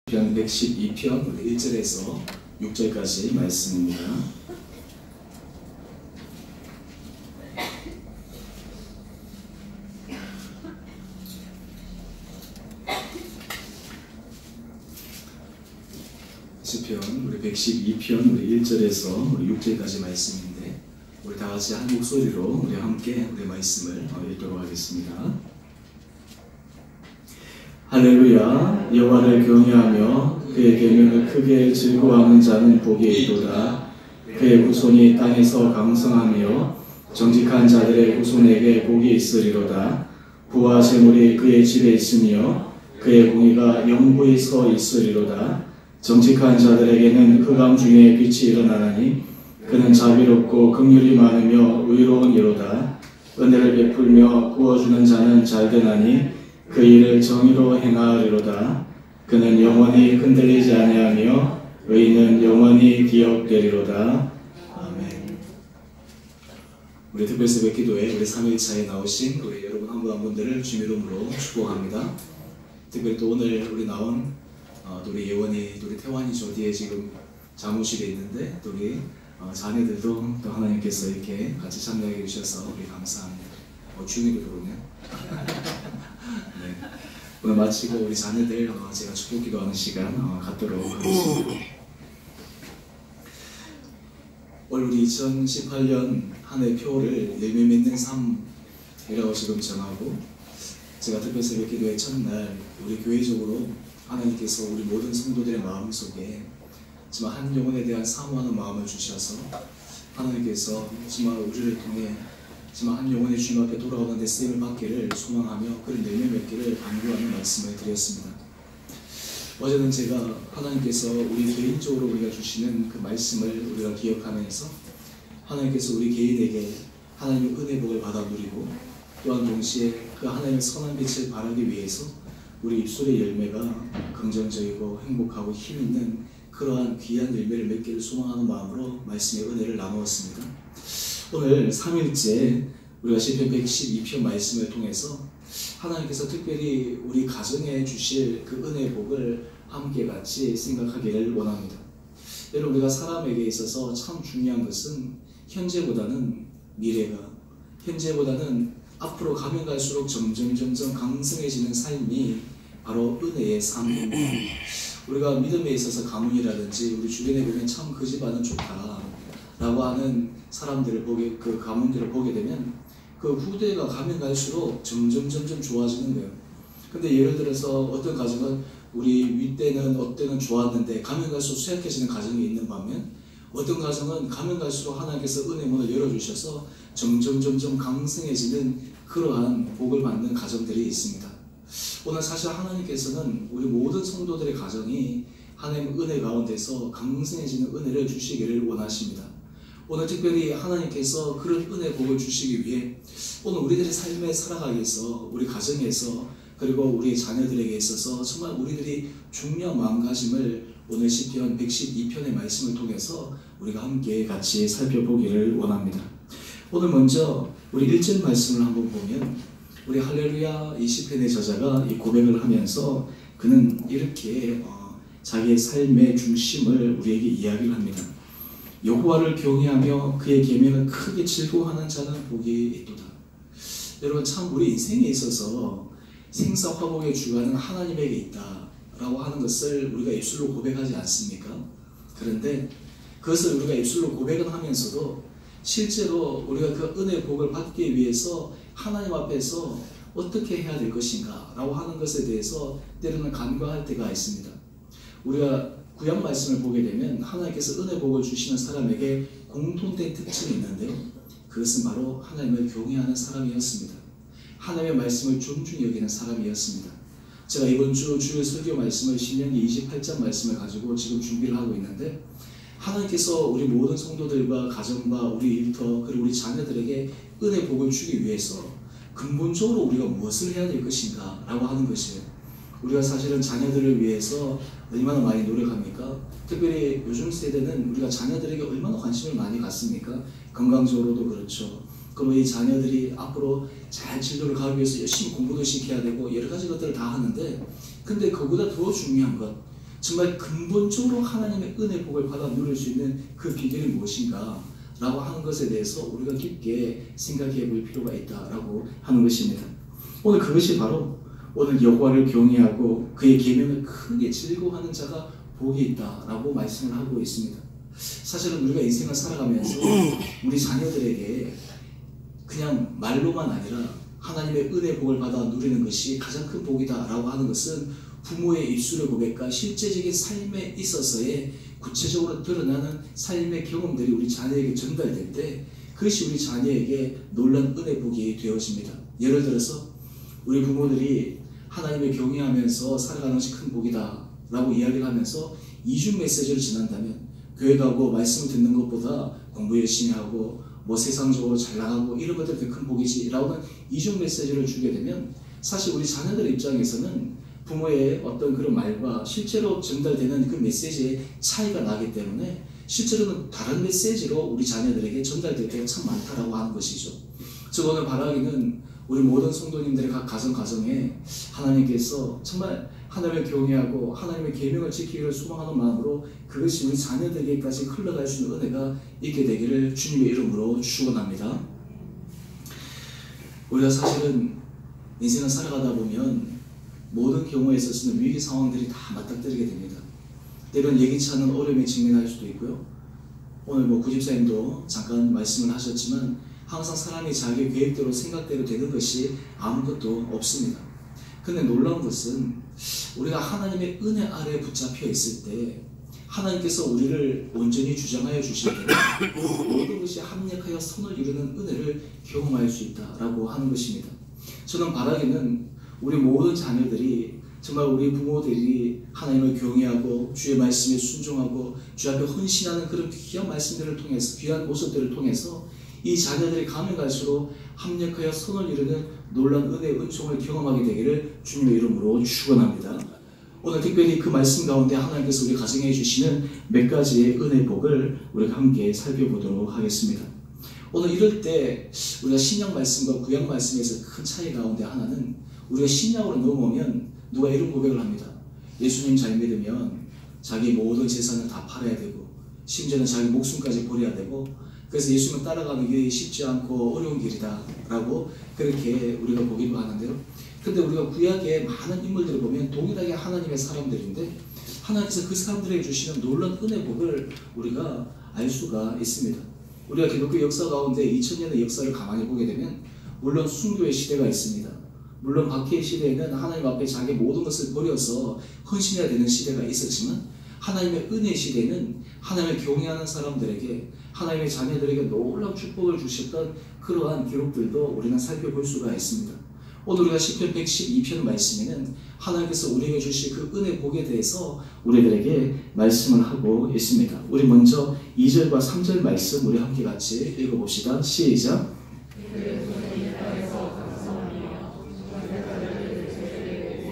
시편 112편 1절에서 6절까지 말씀입니다. 시편 우리 112편 우리 1절에서 우리 6절까지 말씀인데, 우리 다 같이 한 목소리로 우리 함께 우리 말씀을 읽도록 하겠습니다. 할렐루야. 여호와를 경외하며 그의 계명을 크게 즐거워하는 자는 복이 있도다. 그의 후손이 땅에서 강성하며 정직한 자들의 후손에게 복이 있으리로다. 부와 재물이 그의 집에 있으며 그의 공의가 영구히 서 있으리로다. 정직한 자들에게는 흑암 중에 빛이 일어나나니 그는 자비롭고 긍휼이 많으며 의로운 이로다. 은혜를 베풀며 구워주는 자는 잘되나니 그 일을 정의로 행하리로다. 그는 영원히 흔들리지 아니하며 의인은 영원히 기억되리로다. 아멘. 우리 특별새벽 기도에 우리 3일차에 나오신 우리 여러분 한 분 한 분들을 주님 이름으로 축복합니다. 특별히 또 오늘 우리 나온 또 우리 예원이, 또 우리 태환이 저 뒤에 지금 사무실에 있는데, 또 우리 자녀들도 또 하나님께서 이렇게 같이 참여해 주셔서 우리 감사합니다. 주님이 들어오네요. 네. 오늘 마치고 우리 자녀들 제가 축복 기도하는 시간 갖도록 하겠습니다. 올 우리 2018년 한 해 표를 열매 맺는 삶이라고 지금 정하고, 제가 특별 새벽 기도의 첫날 우리 교회적으로 하나님께서 우리 모든 성도들의 마음속에 정말 한 영혼에 대한 사모하는 마음을 주셔서 하나님께서 정말 우리를 통해 정말 한 영혼의 주님 앞에 돌아오는 데 쓰임을 받기를 소망하며 그런 열매 맺기를 간구하는 말씀을 드렸습니다. 어제는 제가 하나님께서 우리 개인적으로 우리가 주시는 그 말씀을 우리가 기억하면서 하나님께서 우리 개인에게 하나님의 은혜 복을 받아 누리고, 또한 동시에 그 하나님의 선한 빛을 바라기 위해서 우리 입술의 열매가 긍정적이고 행복하고 힘있는 그러한 귀한 열매를 맺기를 소망하는 마음으로 말씀의 은혜를 나누었습니다. 오늘 3일째 우리가 시편 112편 말씀을 통해서 하나님께서 특별히 우리 가정에 주실 그 은혜의 복을 함께 같이 생각하기를 원합니다. 여러분, 우리가 사람에게 있어서 참 중요한 것은 현재보다는 미래가, 현재보다는 앞으로 가면 갈수록 점점 강성해지는 삶이 바로 은혜의 삶입니다. 우리가 믿음에 있어서 가문이라든지 우리 주변에 보면 참 그 집안은 좋다 라고 하는 사람들을 그 가문들을 보게 되면 그 후대가 가면 갈수록 점점 좋아지는 거예요. 근데 예를 들어서 어떤 가정은 우리 윗대는 어때는 좋았는데 가면 갈수록 쇠약해지는 가정이 있는 반면, 어떤 가정은 가면 갈수록 하나님께서 은혜 문을 열어주셔서 점점 강성해지는 그러한 복을 받는 가정들이 있습니다. 오늘 사실 하나님께서는 우리 모든 성도들의 가정이 하나님의 은혜 가운데서 강성해지는 은혜를 주시기를 원하십니다. 오늘 특별히 하나님께서 그런 은혜 복을 주시기 위해 오늘 우리들의 삶에 살아가기 위해서 우리 가정에서 그리고 우리 자녀들에게 있어서 정말 우리들이 중요한 마음가짐을 오늘 시편 112편의 말씀을 통해서 우리가 함께 같이 살펴보기를 원합니다. 오늘 먼저 우리 1절 말씀을 한번 보면, 우리 할렐루야 이 시편의 저자가 이 고백을 하면서 그는 이렇게 자기의 삶의 중심을 우리에게 이야기를 합니다. 여호와를 경외하며 그의 계명을 크게 즐거워하는 자는 복이 있도다. 여러분, 참 우리 인생에 있어서 생사화복의 주관은 하나님에게 있다 라고 하는 것을 우리가 입술로 고백하지 않습니까? 그런데 그것을 우리가 입술로 고백은 하면서도 실제로 우리가 그 은혜의 복을 받기 위해서 하나님 앞에서 어떻게 해야 될 것인가 라고 하는 것에 대해서 때로는 간과할 때가 있습니다. 우리가 구약 말씀을 보게 되면 하나님께서 은혜 복을 주시는 사람에게 공통된 특징이 있는데요, 그것은 바로 하나님을 경외하는 사람이었습니다. 하나님의 말씀을 존중히 여기는 사람이었습니다. 제가 이번 주 주일 설교 말씀을 신명기 28장 말씀을 가지고 지금 준비를 하고 있는데, 하나님께서 우리 모든 성도들과 가정과 우리 일터 그리고 우리 자녀들에게 은혜 복을 주기 위해서 근본적으로 우리가 무엇을 해야 될 것인가 라고 하는 것이에요. 우리가 사실은 자녀들을 위해서 얼마나 많이 노력합니까? 특별히 요즘 세대는 우리가 자녀들에게 얼마나 관심을 많이 갖습니까? 건강적으로도 그렇죠. 그리고 이 자녀들이 앞으로 잘 진로를 가기 위해서 열심히 공부도 시켜야 되고 여러 가지 것들을 다 하는데, 근데 그보다 더 중요한 것, 정말 근본적으로 하나님의 은혜 복을 받아 누릴 수 있는 그 비결이 무엇인가 라고 하는 것에 대해서 우리가 깊게 생각해 볼 필요가 있다라고 하는 것입니다. 오늘 그것이 바로 오늘 여호와를 경외하고 그의 계명을 크게 즐거워하는 자가 복이 있다라고 말씀을 하고 있습니다. 사실은 우리가 인생을 살아가면서 우리 자녀들에게 그냥 말로만 아니라 하나님의 은혜 복을 받아 누리는 것이 가장 큰 복이다라고 하는 것은 부모의 입술의 고백과 실제적인 삶에 있어서의 구체적으로 드러나는 삶의 경험들이 우리 자녀에게 전달될 때 그것이 우리 자녀에게 놀라운 은혜 복이 되어집니다. 예를 들어서 우리 부모들이 하나님을 경외하면서 살아가는 것이 큰 복이다 라고 이야기를 하면서 이중 메시지를 전한다면 교회 가고 말씀을 듣는 것보다 공부 열심히 하고 뭐 세상적으로 잘 나가고 이런 것들이 더 큰 복이지 라고는 이중 메시지를 주게 되면 사실 우리 자녀들 입장에서는 부모의 어떤 그런 말과 실제로 전달되는 그 메시지의 차이가 나기 때문에 실제로는 다른 메시지로 우리 자녀들에게 전달될 때가 참 많다라고 하는 것이죠. 저 오늘 바라기는 우리 모든 성도님들의 각 가정에 하나님께서 정말 하나님을 경외하고 하나님의 계명을 지키기를 소망하는 마음으로 그것이 우리 자녀들에게까지 흘러갈 수 있는 은혜가 있게 되기를 주님의 이름으로 축원합니다. 우리가 사실은 인생을 살아가다 보면 모든 경우에 있어서는 위기 상황들이 다 맞닥뜨리게 됩니다. 때론 예기치 않은 어려움에 직면할 수도 있고요. 오늘 구집사님도 잠깐 말씀을 하셨지만 항상 사람이 자기 계획대로 생각대로 되는 것이 아무것도 없습니다. 근데 놀라운 것은 우리가 하나님의 은혜 아래에 붙잡혀 있을 때 하나님께서 우리를 온전히 주장하여 주실 때 모든 것이 합력하여 선을 이루는 은혜를 경험할 수 있다라고 하는 것입니다. 저는 바라기는 우리 모든 자녀들이 정말 우리 부모들이 하나님을 경외하고 주의 말씀에 순종하고 주 앞에 헌신하는 그런 귀한 말씀들을 통해서 귀한 모습들을 통해서 이 자녀들이 가면 갈수록 합력하여 선을 이루는 놀라운 은혜의 은총을 경험하게 되기를 주님의 이름으로 축원합니다. 오늘 특별히 그 말씀 가운데 하나님께서 우리 가정에 주시는 몇 가지의 은혜 복을 우리가 함께 살펴보도록 하겠습니다. 오늘 이럴 때 우리가 신약 말씀과 구약 말씀에서 큰 차이 가운데 하나는 우리가 신약으로 넘어오면 누가 이런 고백을 합니다. 예수님 잘 믿으면 자기 모든 재산을 다 팔아야 되고 심지어는 자기 목숨까지 버려야 되고 그래서 예수님을 따라가는 길이 쉽지 않고 어려운 길이다 라고 그렇게 우리가 보기도 하는데요. 근데 우리가 구약의 많은 인물들을 보면 동일하게 하나님의 사람들인데 하나님께서 그 사람들에게 주시는 놀라운 은혜 복을 우리가 알 수가 있습니다. 우리가 기독교 역사 가운데 2000년의 역사를 가만히 보게 되면 물론 순교의 시대가 있습니다. 물론 박해의 시대에는 하나님 앞에 자기 모든 것을 버려서 헌신해야 되는 시대가 있었지만 하나님의 은혜 시대는 하나님을 경외하는 사람들에게 하나님의 자녀들에게 놀라운 축복을 주셨던 그러한 기록들도 우리는 살펴볼 수가 있습니다. 오늘 우리가 시편 112편 말씀에는 하나님께서 우리에게 주신 그 은혜 복에 대해서 우리들에게 말씀을 하고 있습니다. 우리 먼저 2절과 3절 말씀 우리 함께 같이 읽어봅시다. 시작.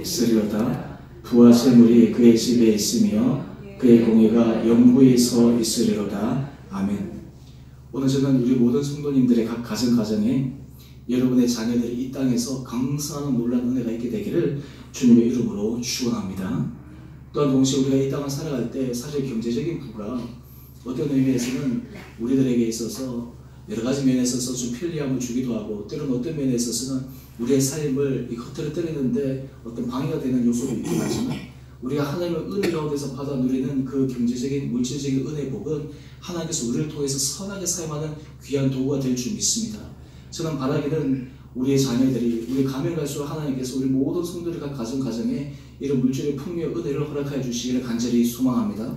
있으리로다. 부와 재물이 그의 집에 있으며 그의 공의가 영구히 서 있으리로다. 아멘. 오늘 저는 우리 모든 성도님들의 각 가정에 여러분의 자녀들이 이 땅에서 강성하는 놀라운 은혜가 있게 되기를 주님의 이름으로 축원합니다. 또한 동시에 우리가 이 땅을 살아갈 때 사실 경제적인 부가 어떤 의미에서는 우리들에게 있어서 여러 가지 면에 있어서 좀 편리함을 주기도 하고 때로는 어떤 면에 있어서는 우리의 삶을 흐트러뜨리는데 어떤 방해가 되는 요소도 있긴 하지만 우리가 하나님의 은혜 가운데서 받아 누리는 그 경제적인 물질적인 은혜 복은 하나님께서 우리를 통해서 선하게 사용하는 귀한 도구가 될 줄 믿습니다. 저는 바라기는 우리의 자녀들이 우리 가면 갈수록 하나님께서 우리 모든 성도들 각 가정에 이런 물질의 풍요의 은혜를 허락하여 주시기를 간절히 소망합니다.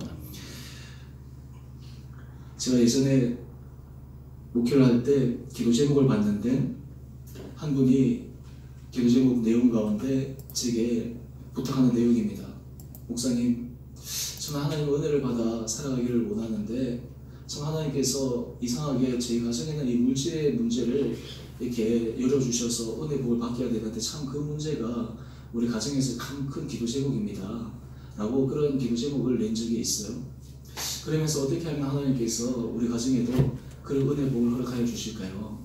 제가 예전에 목회를 할 때 기도 제목을 봤는데 한 분이 기도 제목 내용 가운데 제게 부탁하는 내용입니다. 목사님, 저는 하나님의 은혜를 받아 살아가기를 원하는데 참 하나님께서 이상하게 저희 가정에는 이 물질의 문제를 이렇게 열어주셔서 은혜 복을 받게 되는데 참 그 문제가 우리 가정에서 큰 기도 제목입니다 라고 그런 기도 제목을 낸 적이 있어요. 그러면서 어떻게 하면 하나님께서 우리 가정에도 그런 은혜 복을 허락하여 주실까요?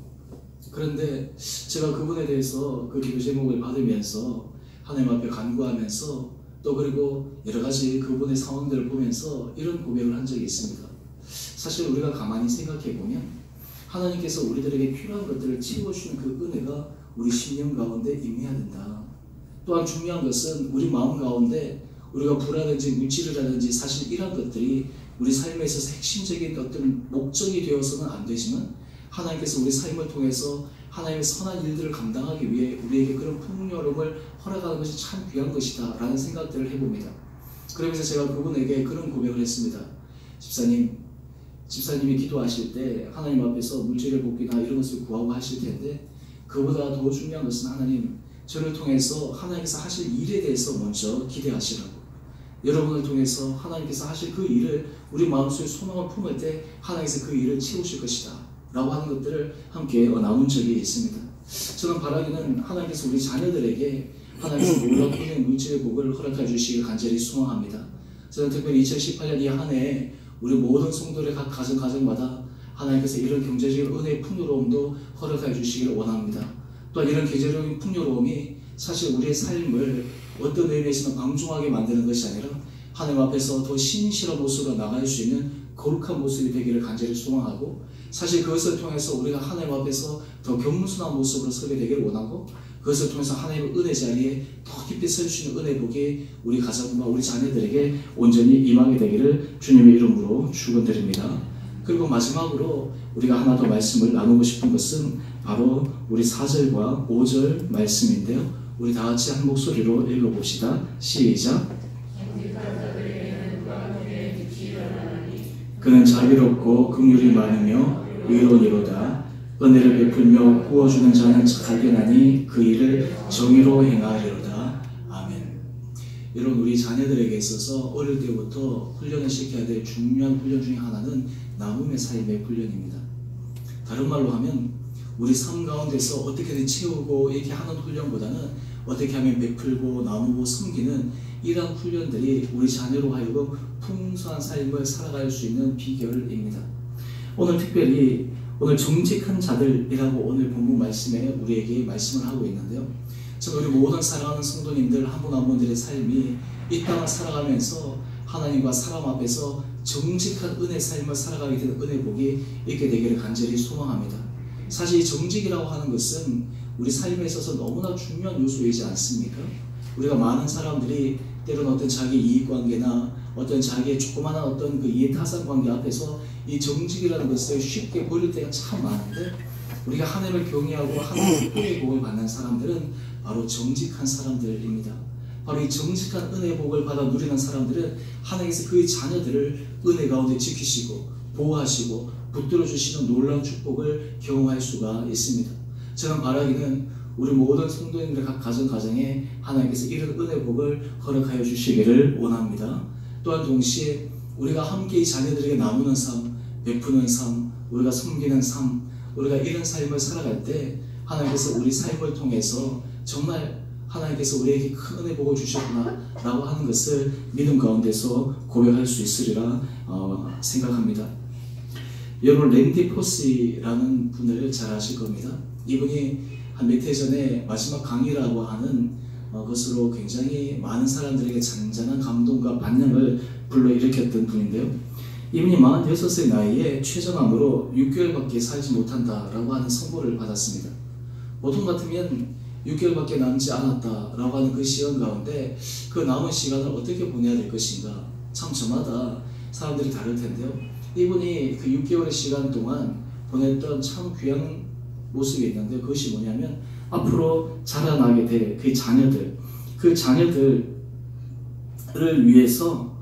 그런데 제가 그분에 대해서 그 기도 제목을 받으면서 하나님 앞에 간구하면서 또 그리고 여러 가지 그분의 상황들을 보면서 이런 고백을 한 적이 있습니다. 사실 우리가 가만히 생각해 보면 하나님께서 우리들에게 필요한 것들을 채워주는 그 은혜가 우리 심령 가운데 임해야 된다. 또한 중요한 것은 우리 마음 가운데 우리가 부라든지 물질이라든지 사실 이런 것들이 우리 삶에 있어서 핵심적인 어떤 목적이 되어서는 안 되지만 하나님께서 우리 삶을 통해서 하나님의 선한 일들을 감당하기 위해 우리에게 그런 풍요로움을 허락하는 것이 참 귀한 것이다 라는 생각들을 해봅니다. 그러면서 제가 그분에게 그런 고백을 했습니다. 집사님이 기도하실 때 하나님 앞에서 물질의 복이나 이런 것을 구하고 하실 텐데 그보다 더 중요한 것은 하나님, 저를 통해서 하나님께서 하실 일에 대해서 먼저 기대하시라고, 여러분을 통해서 하나님께서 하실 그 일을 우리 마음속에 소망을 품을 때 하나님께서 그 일을 채우실 것이다 라고 하는 것들을 함께 나눈 적이 있습니다. 저는 바라기는 하나님께서 우리 자녀들에게 하나님께서 놀라운 은혜 물질의 복을 허락해 주시길 간절히 소망합니다. 저는 특별히 2018년 이 한 해에 우리 모든 성도들의 각 가정마다 하나님께서 이런 경제적인 은혜의 풍요로움도 허락해 주시기를 원합니다. 또한 이런 경제적인 풍요로움이 사실 우리의 삶을 어떤 의미에서는 방종하게 만드는 것이 아니라 하나님 앞에서 더 신실한 모습으로 나갈 수 있는 거룩한 모습이 되기를 간절히 소망하고, 사실 그것을 통해서 우리가 하나님 앞에서 더 겸손한 모습으로 서게 되기를 원하고, 그것을 통해서 하나님의 은혜 자리에 더 깊이 설 수 있는 은혜 복이 우리 가정과 우리 자녀들에게 온전히 임하게 되기를 주님의 이름으로 축원드립니다. 그리고 마지막으로 우리가 하나 더 말씀을 나누고 싶은 것은 바로 우리 4절과 5절 말씀인데요. 우리 다 같이 한 목소리로 읽어봅시다. 시작. 그는 자비롭고 긍휼이 많으며 의로우니로다. 은혜를 베풀며 구워주는 자는 발견하니 그 일을 정의로 행하리로다. 아멘. 여러분, 우리 자녀들에게 있어서 어릴 때부터 훈련을 시켜야 될 중요한 훈련 중에 하나는 나눔의 삶의 훈련입니다. 다른 말로 하면 우리 삶 가운데서 어떻게든 채우고 이렇게 하는 훈련보다는 어떻게 하면 베풀고 나누고 섬기는 이러한 훈련들이 우리 자녀로 하여금 풍성한 삶을 살아갈 수 있는 비결입니다. 오늘 특별히 오늘 정직한 자들이라고 오늘 본문 말씀에 우리에게 말씀을 하고 있는데요. 저는 우리 모든 사랑하는 성도님들 한 분 한 분들의 삶이 이 땅을 살아가면서 하나님과 사람 앞에서 정직한 은혜 삶을 살아가게 되는 은혜 복이 있게 되기를 간절히 소망합니다. 사실 이 정직이라고 하는 것은 우리 삶에 있어서 너무나 중요한 요소이지 않습니까? 우리가 많은 사람들이 때로는 어떤 자기 이익관계나 어떤 자기의 조그마한 어떤 그 이해타산관계 앞에서 이 정직이라는 것을 쉽게 버릴 때가 참 많은데, 우리가 하나님을 경외하고 하나님의 은혜의 복을 받는 사람들은 바로 정직한 사람들입니다. 바로 이 정직한 은혜의 복을 받아 누리는 사람들은 하나님께서 그의 자녀들을 은혜 가운데 지키시고 보호하시고 붙들어 주시는 놀라운 축복을 경험할 수가 있습니다. 저는 바라기는 우리 모든 성도님들 각 가정에 하나님께서 이런 은혜 복을 허락하여 주시기를 원합니다. 또한 동시에 우리가 함께 이 자녀들에게 나누는 삶, 베푸는 삶, 우리가 섬기는 삶, 우리가 이런 삶을 살아갈 때 하나님께서 우리 삶을 통해서 정말 하나님께서 우리에게 큰 은혜 복을 주셨구나 라고 하는 것을 믿음 가운데서 고백할 수 있으리라 생각합니다. 여러분, 랜디 포시라는 분을 잘 아실 겁니다. 이분이 한 몇 해 전에 마지막 강의라고 하는 것으로 굉장히 많은 사람들에게 잔잔한 감동과 반응을 불러일으켰던 분인데요. 이분이 46세 나이에 췌장암으로 6개월밖에 살지 못한다라고 하는 선고를 받았습니다. 보통 같으면 6개월밖에 남지 않았다라고 하는 그 시간 가운데 그 남은 시간을 어떻게 보내야 될 것인가, 참 저마다 사람들이 다를 텐데요. 이분이 그 6개월의 시간 동안 보냈던 참 귀한 모습이 있는데, 그것이 뭐냐면 앞으로 자라나게 될 그 자녀들을 위해서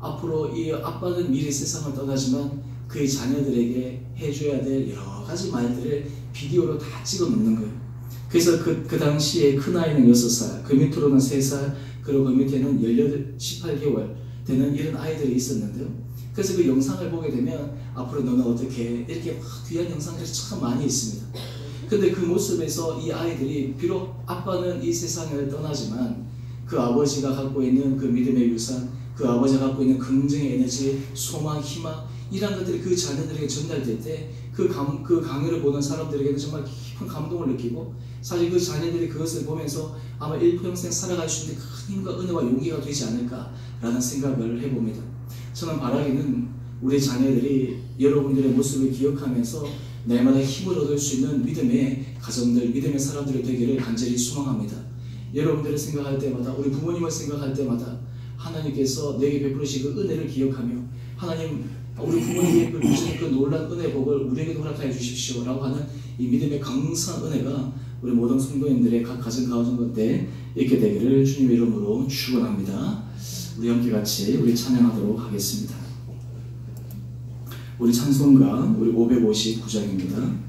앞으로 이 아빠는 미래 세상을 떠나지만 그의 자녀들에게 해줘야 될 여러 가지 말들을 비디오로 다 찍어 놓는 거예요. 그래서 그 당시에 큰 아이는 6살, 그 밑으로는 3살, 그리고 그 밑에는 18개월 되는 이런 아이들이 있었는데요. 그래서 그 영상을 보게 되면 앞으로 너는 어떻게 이렇게 귀한 영상들이 참 많이 있습니다. 근데 그 모습에서 이 아이들이 비록 아빠는 이 세상을 떠나지만 그 아버지가 갖고 있는 그 믿음의 유산, 그 아버지가 갖고 있는 긍정의 에너지, 소망, 희망 이런 것들이 그 자녀들에게 전달될 때 그 강의를 보는 사람들에게는 정말 깊은 감동을 느끼고, 사실 그 자녀들이 그것을 보면서 아마 일평생 살아갈 수 있는 큰 힘과 은혜와 용기가 되지 않을까라는 생각을 해봅니다. 저는 바라기는 우리 자녀들이 여러분들의 모습을 기억하면서 날마다 힘을 얻을 수 있는 믿음의 가정들, 믿음의 사람들이 되기를 간절히 소망합니다. 여러분들을 생각할 때마다, 우리 부모님을 생각할 때마다 하나님께서 내게 베푸시는 그 은혜를 기억하며, 하나님 우리 부모님이 베푸시는 그 놀라운 은혜 복을 우리에게도 허락하여 주십시오 라고 하는 이 믿음의 강성한 은혜가 우리 모든 성도님들의 각 가정 가운데 있게 되기를 주님의 이름으로 축원합니다. 우리 함께 같이 우리 찬양하도록 하겠습니다. 우리 찬송가 우리 559장입니다.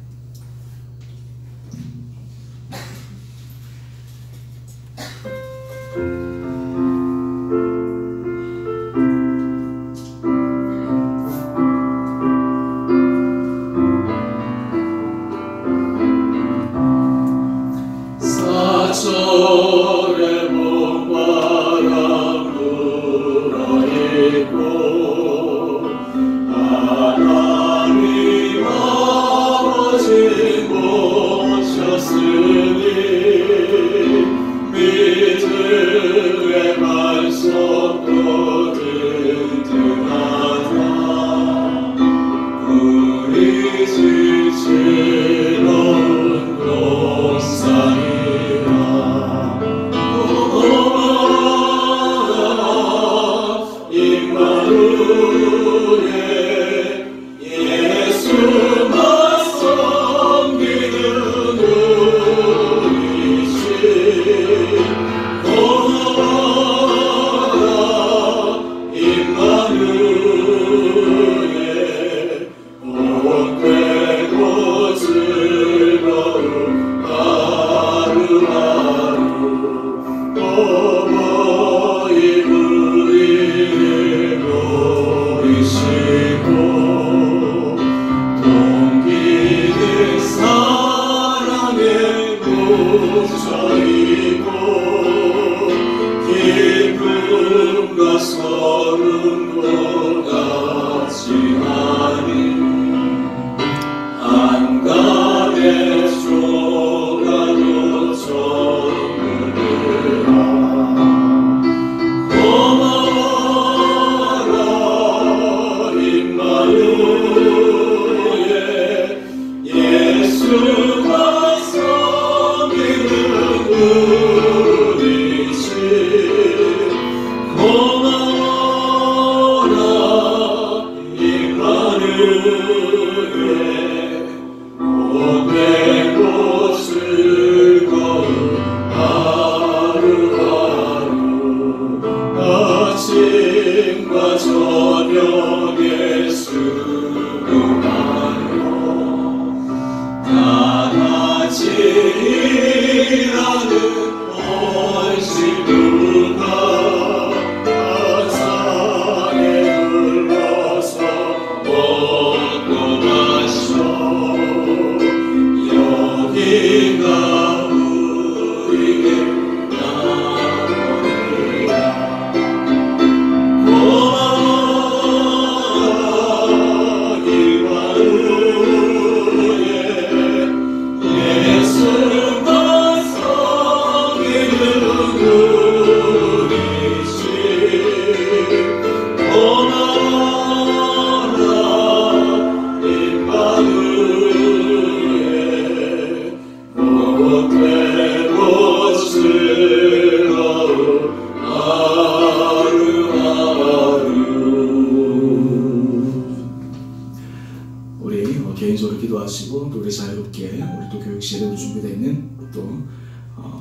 개인적으로 기도하시고 또 우리 자유롭게 우리 또 교육 시대로 준비되어 있는 또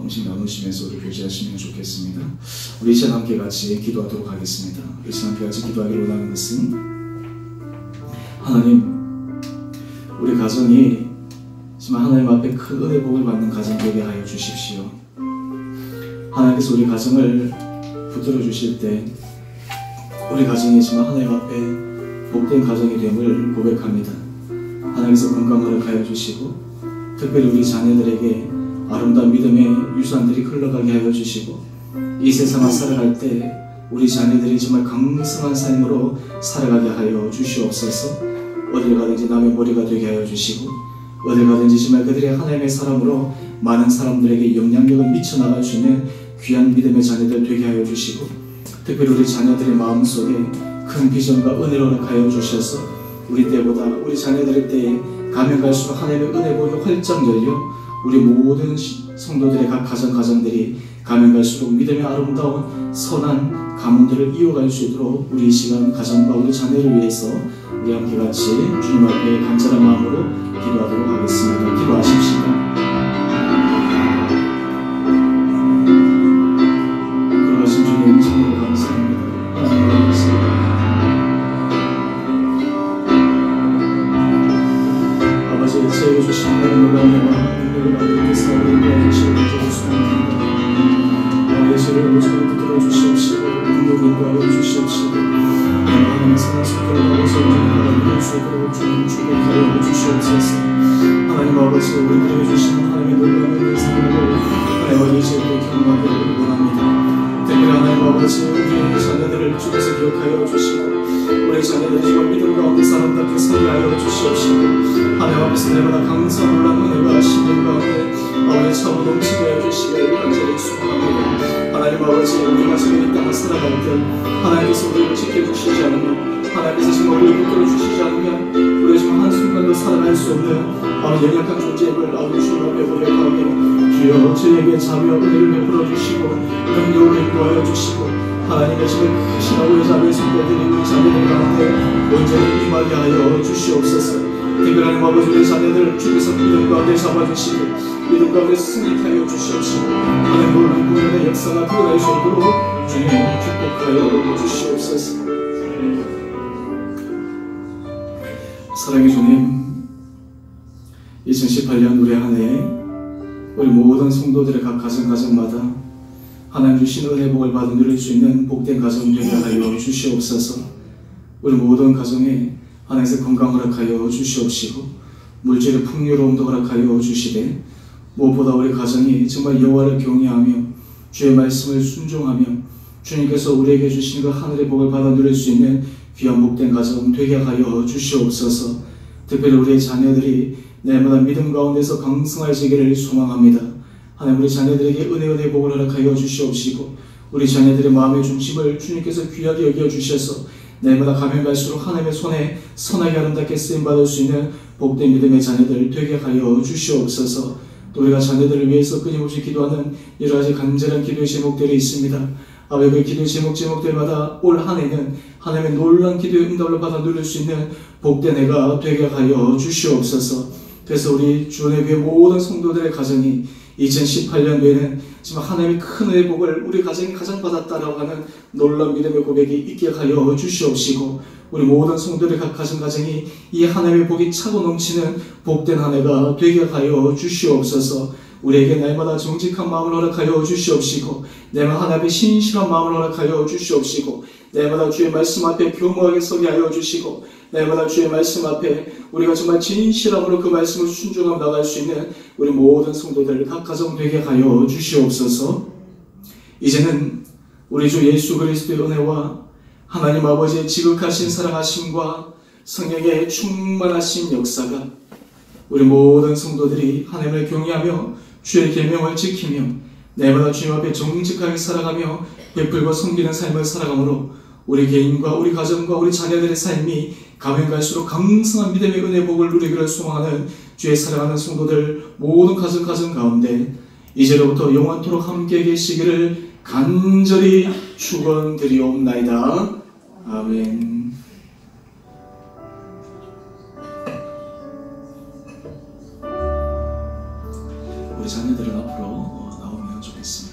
음식 나누시면서 우리 교제하시면 좋겠습니다. 우리 이제 함께 같이 기도하도록 하겠습니다. 우리 이제 함께 같이 기도하기를 원하는 것은, 하나님 우리 가정이 정말 하나님 앞에 큰 은혜 복을 받는 가정 되게 하여 주십시오. 하나님께서 우리 가정을 붙들어 주실 때 우리 가정이 정말 하나님 앞에 복된 가정이 됨을 고백합니다. 하나님께서 건강을 하여 주시고 특별히 우리 자녀들에게 아름다운 믿음의 유산들이 흘러가게 하여 주시고 이 세상을 살아갈 때 우리 자녀들이 정말 강성한 삶으로 살아가게 하여 주시옵소서. 어딜 가든지 남의 머리가 되게 하여 주시고, 어딜 가든지 정말 그들이 하나님의 사람으로 많은 사람들에게 영향력을 미쳐나갈 수 있는 귀한 믿음의 자녀들 되게 하여 주시고, 특별히 우리 자녀들의 마음속에 큰 비전과 은혜를 허락하여 주셔서 우리 때보다 우리 자녀들의 때에 가면 갈수록 하나님의 은혜 복이 활짝 열려 우리 모든 성도들의 각 가정들이 가면 갈수록 믿음의 아름다운 선한 가문들을 이어갈 수 있도록 우리 이 시간 가정과 우리 자녀를 위해서 우리 함께 같이 주님 앞에 간절한 마음으로 기도하도록 하겠습니다. 기도하십시다. 그러하신 주님 참으로 감사합니다. 아버지 저에게 주신 하나님의 놀라움과 능력을 받는 사람을 도와주시고 감사합니다. 아버지 저를 오직 붙들어 주시옵시고 능력을 인도하여 주시옵시고 하나님의 선한 속도를 아버지 우리가 수 있도록 주님 축복하여 주시옵소서. 하나님 아버지 우리들에게 주신 하나님의 놀라운 사랑으로 하나님의 이제도 경험하기를 원합니다. 특별히 하나님 아버지 우리 자녀들을 주께서 기억하여 주시고 우리 자녀들이 지금 믿음 가운데 사람답게 살아가여 주시옵시고 하나님 앞에서 내마다 강성 놀라운 은혜와 신령 가운데 아버지 차고 넘치게 해주시기를 간절히 축복합니다. 하나님 아버지 우리가 지금 이 땅을 살아갈 때 하나님께서 우리를 지켜주시지 않으면 하나님께서 정말 우리를 붙들어 주시지 않으면 우리가 지금 한순간도 살아갈 수 없는 아버지 연약한 존재임을 아버지 주님 앞에 고백하게 주여 저에게 자비와 은혜를 베풀어 주시고 능력을 인도하여 주시고 하나님의 지금 크신 아버지 자비의 손길들이 우리 자녀들 가운데 온전히 임하게 하여 주시옵소서. 특별한 아버지 우리 자녀들 주께서 믿음 가운데 잡아주시고 믿음 가운데 승리하여 주시옵시고 하나님 놀라운 구원의 역사가 드러날 수 있도록 주님 축복하여 주시옵소서. 사랑의 주님, 2018년 우리 한 해 우리 모든 성도들의 각 가정마다 하나님 주신 은혜 복을 받아 누릴 수 있는 복된 가정 되게 하여 주시옵소서. 우리 모든 가정에 하나님께서 건강 허락하여 주시옵시고 물질의 풍요로움도 허락하여 주시되 무엇보다 우리 가정이 정말 여호와를 경외하며 주의 말씀을 순종하며 주님께서 우리에게 주신 그 하늘의 복을 받아 누릴 수 있는 귀한 복된 가정 되게 하여 주시옵소서. 특별히 우리의 자녀들이 날마다 믿음 가운데서 강성해지기를 소망합니다. 하나님 우리 자녀들에게 은혜의 복을 허락하여 주시옵시고 우리 자녀들의 마음의 중심을 주님께서 귀하게 여겨 주셔서 날마다 가면 갈수록 하나님의 손에 선하게 아름답게 쓰임받을 수 있는 복된 믿음의 자녀들 되게 하여 주시옵소서. 또 우리가 자녀들을 위해서 끊임없이 기도하는 여러 가지 간절한 기도의 제목들이 있습니다. 아버지 그 기도의 제목들마다 올 한 해는 하나님의 놀라운 기도의 응답을 받아 누릴 수 있는 복된 해가 되게 하여 주시옵소서. 그래서 우리 주의 교회 모든 성도들의 가정이 2018년도에는 지금 하나님의 큰 은혜의 복을 우리 가정이 가장 받았다라고 하는 놀라운 믿음의 고백이 있게 하여 주시옵시고 우리 모든 성도들의 각 가정이 이 하나님의 복이 차고 넘치는 복된 한 해가 되게 하여 주시옵소서. 우리에게 날마다 정직한 마음을 허락하여 주시옵시고 날마다 하나님의 신실한 마음을 허락하여 주시옵시고 날마다 주의 말씀 앞에 교묘하게 서게 하여 주시고 날마다 주의 말씀 앞에 우리가 정말 진실함으로 그 말씀을 순종하며 나갈 수 있는 우리 모든 성도들 각 가정 되게 하여 주시옵소서. 이제는 우리 주 예수 그리스도의 은혜와 하나님 아버지의 지극하신 사랑하심과 성령의 충만하신 역사가 우리 모든 성도들이 하나님을 경외하며 주의 계명을 지키며 날마다 주님 앞에 정직하게 살아가며 베풀고 섬기는 삶을 살아가므로 우리 개인과 우리 가정과 우리 자녀들의 삶이 가면 갈수록 강성한 믿음의 은혜 복을 누리기를 소망하는 주의 사랑하는 성도들 모든 가정 가운데 이제로부터 영원토록 함께 계시기를 간절히 축원드리옵나이다. 아멘. 우리 자녀들은 앞으로 나오면 좋겠습니다.